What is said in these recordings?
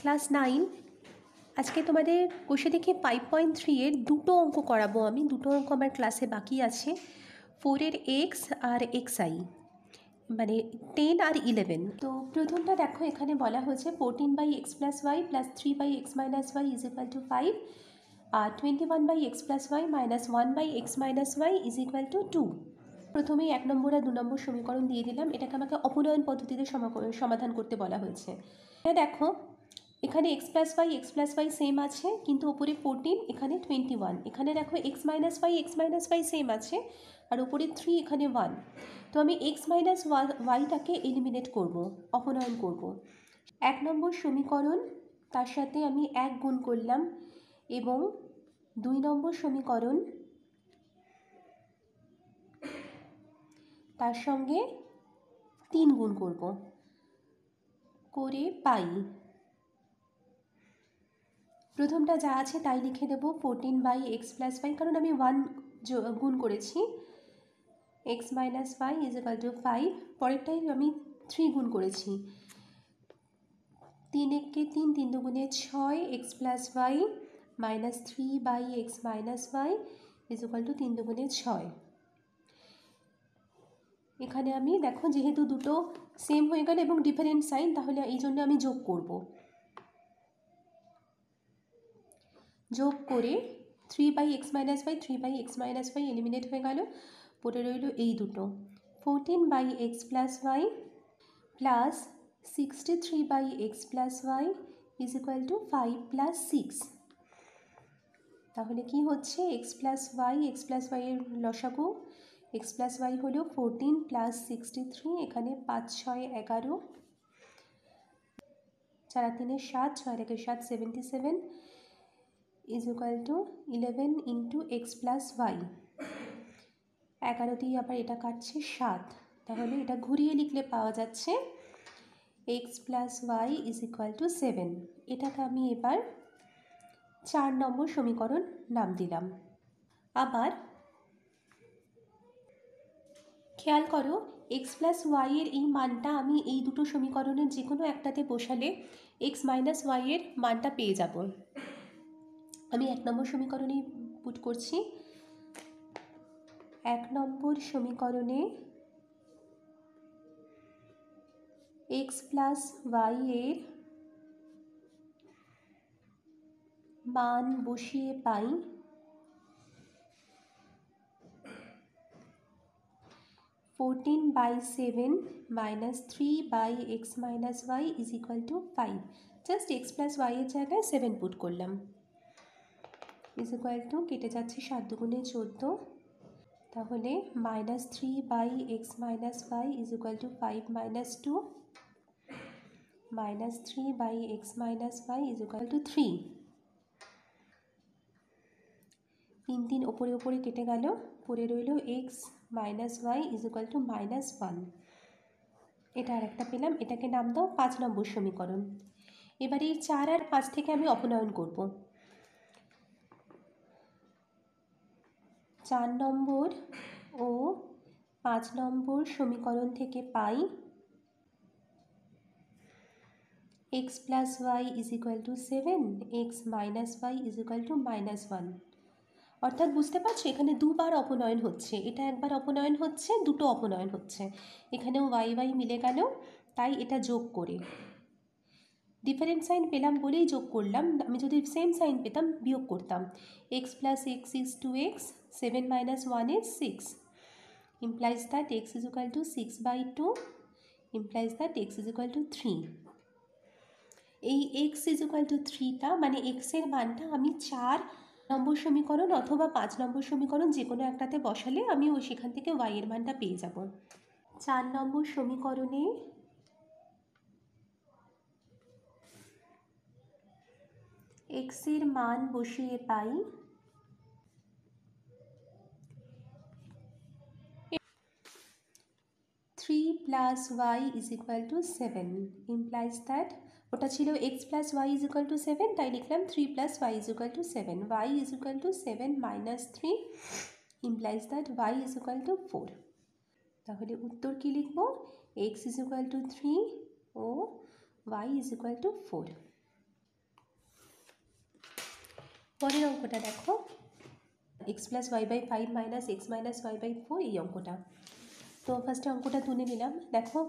Class 9 আজকে তোমাদের বসে দেখে 5.3 এর দুটো অঙ্ক করাবো আমি। দুটো অঙ্ক আমার ক্লাসে বাকি আছে, 4 এর এক্স আর এক্সআই, মানে 10 আর 11। তো প্রথমটা দেখো, এখানে বলা হয়েছে 14/x + y + 3/x - y = 5 আর 21/x + y - 1/x - y = 2। প্রথমেই 1 নম্বর আর 2 নম্বর সমীকরণ দিয়ে দিলাম। এটাকে আমাকে অপনয়ন পদ্ধতিতে সমাধান করতে বলা হয়েছে। দেখো, এখানে x + y সেম আছে, কিন্তু ওপরে 14, এখানে 21। এখানে দেখো x - y সেম আছে, আর ওপরে 3, এখানে 1। তো আমি x - yটাকে এলিমিনেট করব, অপনয়ন করব। 1 নম্বর সমীকরণ, তার সাথে আমি 1 গুণ করলাম, এবং 2 নম্বর সমীকরণ, তার সঙ্গে 3 গুণ করব করে পাই। প্রথমটা যা আছে তাই লিখে দেব, 14/x + y, কারণ আমি 1 গুণ করেছি, x - y = 5। পরেরটাই আমি 3 গুণ করেছি, 3 × 1 = 3, 3 × 2 = 6, x + y - 3/x - y = 3 × 2 = 6। এখানে আমি দেখো, যেহেতু দুটো সেম হয়ে গেল এবং ডিফারেন্ট সাইন, তাহলে এই জন্য আমি যোগ করব। যোগ করে 3/x - y 3/x - y eliminate হয়ে গেল, পড়ে রইল এই দুটো, 14/x + y plus 63/x + y = 5 + 6। তাহলে কি হচ্ছে, x + y এর লসাগু, x + y হলো 14 + 63, এখানে 5 × 6 = 11, 4 × 3 = 7, 6 × 1 = 7, 77 = 11 × x + y। 11 দিয়ে আবার এটা কাটছে 7, তাহলে এটা ঘুরিয়ে লিখলে পাওয়া যাচ্ছে x + y = 7। এটাকে আমি এবার 4 নম্বর সমীকরণ নাম দিলাম। আবার খেয়াল করো, x + y এর এই মানটা আমি এই দুটো সমীকরণের যে কোনো একটাতে বসালে x - y এর মানটা পেয়ে যাব। আমি 1 নম্বর সমীকরণেই পুট করছি। 1 নম্বর সমীকরণে x + y এর মান বসিয়ে পাই 14/7 - 3/x - y = 5। Just x + y এর জায়গায় 7 পুট করলাম, কেটে যাচ্ছে 7 × 2 = 14, তাহলে -3/x - y = 5 - 2 -3/x - y = 3। 3 3 ওপরে ওপরে কেটে গেল, পড়ে রইল x - y = -1। এটা আর একটা পেলাম, এটাকে নাম দাও 5 নম্বর সমীকরণ। এবার এই 4 আর 5 থেকে আমি অপনয়ন করব। 4 নম্বর ও 5 নম্বর সমীকরণ থেকে পাই x + y = 7, x - y = -1। অর্থাৎ বুঝতে পারছো, এখানে দুবার অপনয়ন হচ্ছে, এটা একবার অপনয়ন হচ্ছে, দুটো অপনয়ন হচ্ছে। এখানেও y মিলে গেল, তাই এটা যোগ করে, ডিফারেন্ট সাইন পেলাম বলেই যোগ করলাম, আমি যদি সেম সাইন পেতাম বিয়োগ করতাম। x + x = 2x, 7 - 1 is 6, implies that x = 6/2, implies that x = 3। এই x = 3টা, মানে x এর মানটা আমি 4 নম্বর সমীকরণ অথবা 5 নম্বর সমীকরণ যে কোনো একটাতে বসালে আমি সেখান থেকে y এর মানটা পেয়ে যাব। 4 নম্বর সমীকরণে x এর মান বসিয়ে পাই 3 + y = 7, implies that, ওটা ছিল x + y = 7, তাই লিখলাম 3 + y = 7, y = 7 - 3, implies that y = 4। তাহলে উত্তর কি লিখব, x = 3 ও y = 4। পরের অঙ্কটা দেখো, x plus y by 5 minus x minus y by 4, এই অঙ্কটা। তো ফার্স্টে অঙ্কটা তুলে নিলাম। দেখো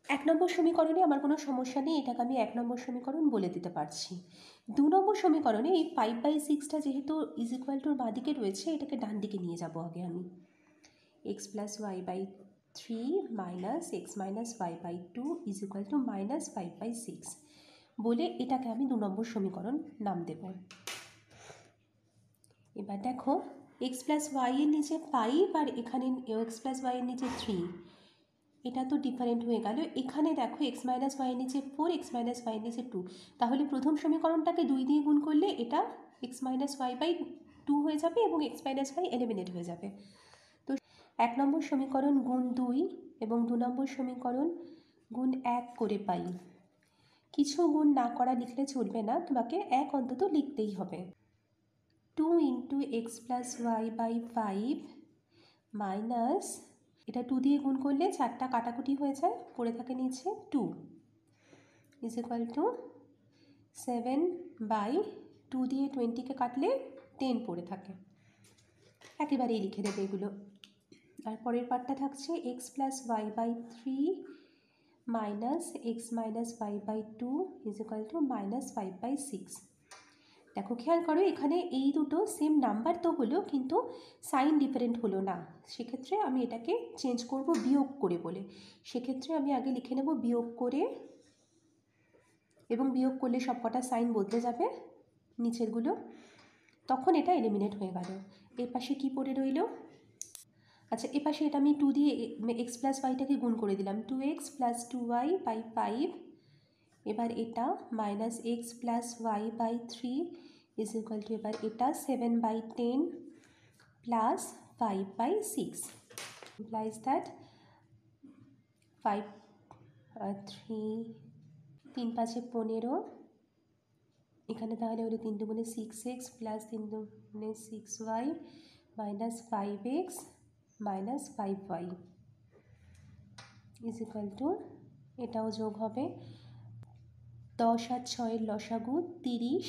1 নম্বর সমীকরণে আমার কোনো সমস্যা নেই, এটাকে আমি 1 নম্বর সমীকরণ বলে দিতে পারছি। 2 নম্বর সমীকরণে এই 5/6টা যেহেতু ইজ ইকুয়াল টুর বাঁদিকে রয়েছে, এটাকে ডান দিকে নিয়ে যাব আগে আমি। X plus y by 3 minus x minus y by 2 is equal to minus 5/6 বলে এটাকে আমি 2 নম্বর সমীকরণ নাম দেব। এবার দেখো এক্স প্লাস ওয়াই এর নিচে 5 আর এখানে এক্স প্লাস ওয়াই এর নিচে 3, এটা তো ডিফারেন্ট হয়ে গেল। এখানে দেখো এক্স মাইনাস ওয়াই এর নিচে 4, এক্স মাইনাস ওয়াই এর নিচে 2, তাহলে প্রথম সমীকরণটাকে 2 দিয়ে গুণ করলে এটা এক্স মাইনাস ওয়াই বাই 2 হয়ে যাবে এবং এক্স মাইনাস ওয়াই এলিমিনেট হয়ে যাবে। তো 1 নম্বর সমীকরণ গুণ 2 এবং 2 নম্বর সমীকরণ গুণ 1 করে পাই। কিছু গুণ না করা লিখলে চলবে না, তোমাকে 1 অন্তত লিখতেই হবে। 2 into x plus y by 5 minus, এটা 2 দিয়ে গুণ করলে 4টা কাটাকুটি হয়ে যায়, পড়ে থাকে নিচে 2 ইজ ইকুয়াল টু 7/2 দিয়ে 20কে কাটলে 10 পড়ে থাকে। একেবারেই লিখে দেবে এগুলো। আর পরের পার্টটা থাকছে x plus y by 3 minus x minus y by 2 is equal to minus 5/6। দেখো খেয়াল করো, এখানে এই দুটো সেম নাম্বার তো হলো, কিন্তু সাইন ডিফারেন্ট হলো না। সেক্ষেত্রে আমি এটাকে চেঞ্জ করব বিয়োগ করে বলে। সেক্ষেত্রে আমি আগে লিখে নেব বিয়োগ করে, এবং বিয়োগ করলে সব কটা সাইন বদলে যাবে নিচেরগুলো, তখন এটা এলিমিনেট হয়ে গেল। এর পাশে কী পড়ে রইল? আচ্ছা, এ পাশে এটা আমি 2 দিয়ে এক্স প্লাস ওয়াইটাকে গুণ করে দিলাম, 2x প্লাস 2y বাই 5। এবার এটা minus x plus y by 3 is equal to, এবার এটা 7/10 প্লাস 5/6 ইমপ্লাইজ দ্যাট 5 3 3 5 15, এখানে তাহলে হলো 3 2 6x plus 3 2 6y minus 5x minus 5y is equal two, এটাও যোগ হবে 10 আর 6 লসাগু 30,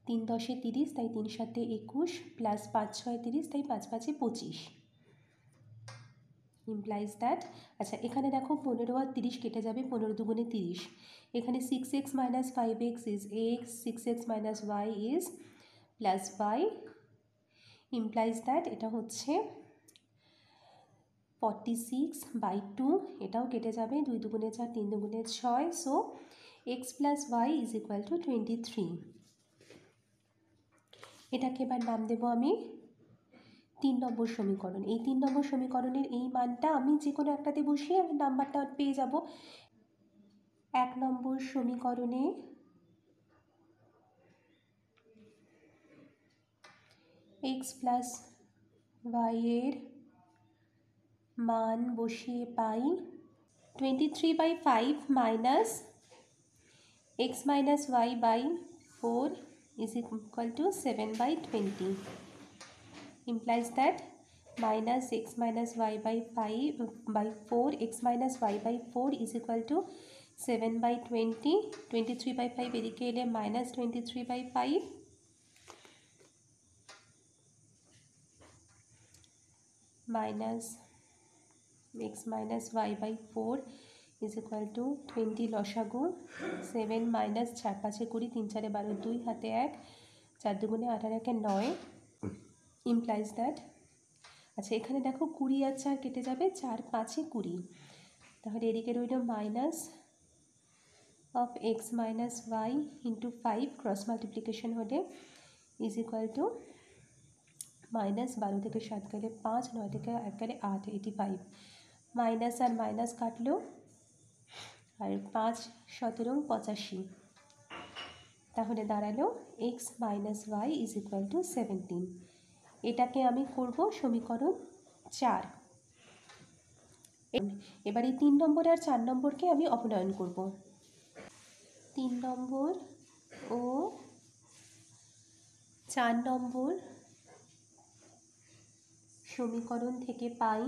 3 10 30, তাই 3 7 21 প্লাস 5 6 30, তাই 5 5 25 ইমপ্লাইজ দ্যাট। আচ্ছা, এখানে দেখো 15 আর 30 কেটে যাবে, 15 2 30, এখানে 6x minus 5x is x, 6x minus y is plus y implies that এটা হচ্ছে 46/2, এটাও কেটে যাবে, 2 2 4 3 2 6, so x plus y is equal to 23। এটাকে এবার নাম দেব আমি 3 নম্বর সমীকরণ। এই 3 নম্বর সমীকরণের এই মানটা আমি যে কোনো একটাতে বসিয়ে আমি নাম্বারটা পেয়ে যাব। 1 নম্বর সমীকরণে x প্লাস ওয়াই এর মান বসিয়ে পাই 23/5 minus x minus y by 4 is equal to 7/20 implies that minus x minus y by 5 by 4 x minus y by 4 is equal to 7/20, 23/5 এদিকে এলে minus 23/5 minus x minus y by 4 is equal to 20 লসাগু 7 minus 4 5 20, 3 4 12, 2 হাতে 1, 4 2 8 আর 1 9 implies that. আচ্ছা, এখানে দেখো 20 আর 4 কেটে যাবে, 4 5 20, তাহলে এদিকে রইল minus of x minus y into 5 cross multiplication হলে ইজ ইকুয়াল টু মাইনাস 12 থেকে 7 গেলে 5, 9 থেকে 1 গেলে 8, 85, মাইনাস আর মাইনাস কাটলো, আর 5 17 85, তাহলে দাঁড়ালো x minus y is equal to 17। এটাকে আমি করব সমীকরণ 4। এবার এই 3 নম্বর আর 4 নম্বরকে আমি অপনয়ন করব। 3 নম্বর ও 4 নম্বর সমীকরণ থেকে পাই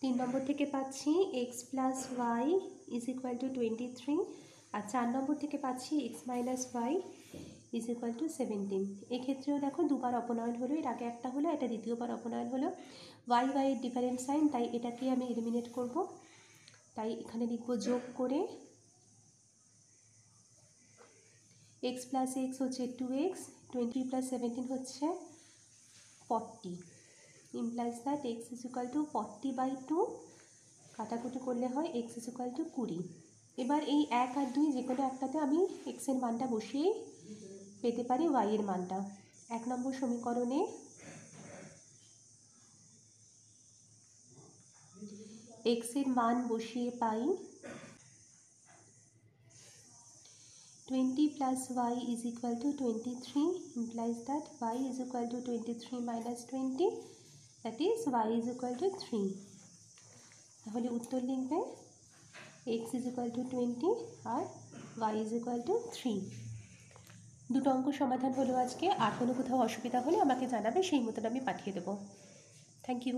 3 নম্বর থেকে পাচ্ছি x plus y is equal to 23, আর 4 নম্বর থেকে পাচ্ছি x minus y is equal to 17। এক্ষেত্রেও দেখো দুবার অপনয়ন হলো, এর আগে একটা হলো, এটা দ্বিতীয়বার অপনয়ন হলো। ওয়াই ওয়াইয়ের ডিফারেন্ট সাইন, তাই এটাকে আমি এলিমিনেট করব। তাই এখানে লিখব যোগ করে x প্লাস এক্স হচ্ছে 2x, 20 প্লাস 17 হচ্ছে 40, implies that x is equal two 40/2, কাটাকুটি করলে হয় x ইজ ইকুয়াল টু 20। এবার এই 1 আর 2 যে কোনো একটাতে আমি x এর মানটা বসিয়েই পেতে পারি y এর মানটা। 1 নম্বর সমীকরণে x এর মান বসিয়ে পাই 20 plus y is equal to 23, implies that y is equal to 23 minus 20, that is y is equal to 3। তাহলে উত্তর লিখবে x is equal to 20 R y is equal to 3। দুটো অঙ্ক সমাধান হলো আজকে। আর কোনো কোথাও অসুবিধা হলে আমাকে জানাবে, সেই মতন আমি পাঠিয়ে দেবো। Thank you.